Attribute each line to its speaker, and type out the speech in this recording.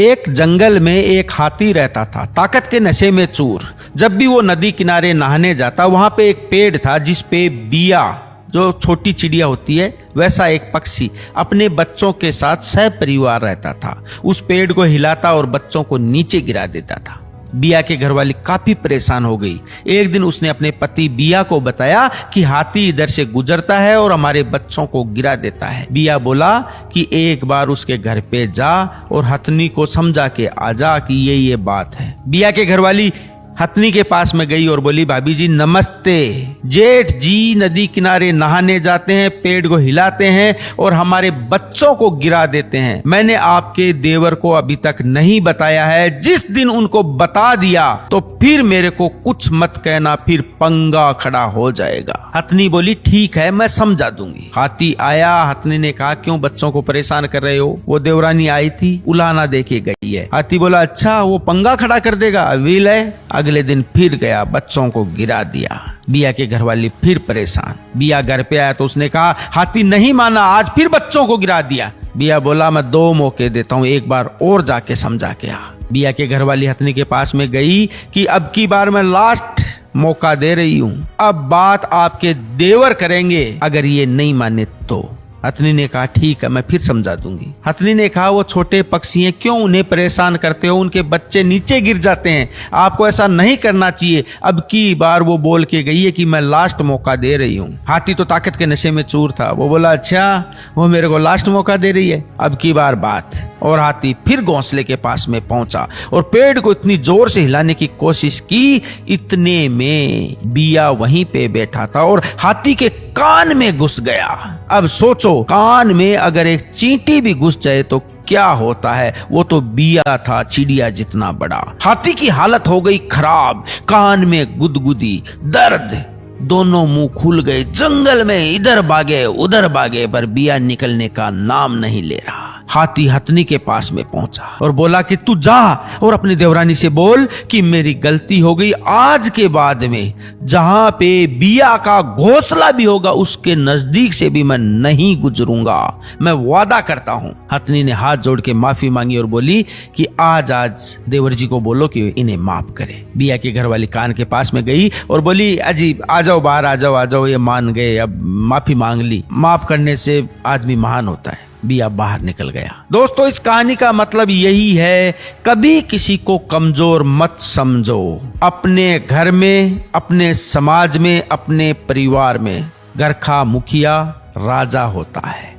Speaker 1: एक जंगल में एक हाथी रहता था, ताकत के नशे में चूर। जब भी वो नदी किनारे नहाने जाता, वहां पे एक पेड़ था जिस पे बिया, जो छोटी चिड़िया होती है, वैसा एक पक्षी अपने बच्चों के साथ सहपरिवार रहता था। उस पेड़ को हिलाता और बच्चों को नीचे गिरा देता था। बिया के घरवाली काफी परेशान हो गई। एक दिन उसने अपने पति बिया को बताया कि हाथी इधर से गुजरता है और हमारे बच्चों को गिरा देता है। बिया बोला कि एक बार उसके घर पे जा और हथनी को समझा के आजा कि ये बात है। बिया के घरवाली हथनी के पास में गई और बोली, भाभी जी नमस्ते। जेठ जी नदी किनारे नहाने जाते हैं, पेड़ को हिलाते हैं और हमारे बच्चों को गिरा देते हैं। मैंने आपके देवर को अभी तक नहीं बताया है। जिस दिन उनको बता दिया तो फिर मेरे को कुछ मत कहना, फिर पंगा खड़ा हो जाएगा। हथनी बोली, ठीक है, मैं समझा दूंगी। हाथी आया। हथनी ने कहा, क्यों बच्चों को परेशान कर रहे हो? वो देवरानी आई थी, उलाना देके गई है। हाथी बोला, अच्छा वो पंगा खड़ा कर देगा, अवील है। अगले दिन फिर गया, बच्चों को गिरा दिया। बिया के घरवाली फिर परेशान। बिया घर पे आया तो उसने कहा, हाथी नहीं माना, आज फिर बच्चों को गिरा दिया। बिया बोला, मैं 2 मौके देता हूँ, एक बार और जाके समझा के आ। बिया के घरवाली हथनी के पास में गई कि अब की बार मैं लास्ट मौका दे रही हूँ, अब बात आपके देवर करेंगे, अगर ये नहीं माने तो। हथनी ने कहा, ठीक है, मैं फिर समझा दूंगी। हथनी ने कहा, वो छोटे पक्षी हैं, क्यों उन्हें परेशान करते हो? उनके बच्चे नीचे गिर जाते हैं, आपको ऐसा नहीं करना चाहिए। अब की बार वो बोल के गई है कि मैं लास्ट मौका दे रही हूँ। हाथी तो ताकत के नशे में चूर था। वो बोला, अच्छा वो मेरे को लास्ट मौका दे रही है, अब की बार बात। और हाथी फिर घोंसले के पास में पहुंचा और पेड़ को इतनी जोर से हिलाने की कोशिश की, इतने में बिया वहीं पे बैठा था और हाथी के कान में घुस गया। अब सोचो, कान में अगर एक चींटी भी घुस जाए तो क्या होता है? वो तो बिया था, चिड़िया जितना बड़ा। हाथी की हालत हो गई खराब, कान में गुदगुदी, दर्द, दोनों मुंह खुल गए। जंगल में इधर भागे उधर भागे, पर बिया निकलने का नाम नहीं ले रहा। हाथी हथनी के पास में पहुंचा और बोला कि तू जा और अपनी देवरानी से बोल कि मेरी गलती हो गई, आज के बाद में जहां पे बिया का घोंसला भी होगा उसके नजदीक से भी मैं नहीं गुजरूंगा, मैं वादा करता हूं। हथनी ने हाथ जोड़ के माफी मांगी और बोली कि आज देवर जी को बोलो कि इन्हें माफ करे। बिया के घर वाली कान के पास में गई और बोली, अजीब, आ जाओ बाहर, आ जाओ। ये मान गए, अब माफी मांग ली। माफ करने से आदमी महान होता है। बिया बाहर निकल गया। दोस्तों, इस कहानी का मतलब यही है, कभी किसी को कमजोर मत समझो। अपने घर में, अपने समाज में, अपने परिवार में घर का मुखिया राजा होता है।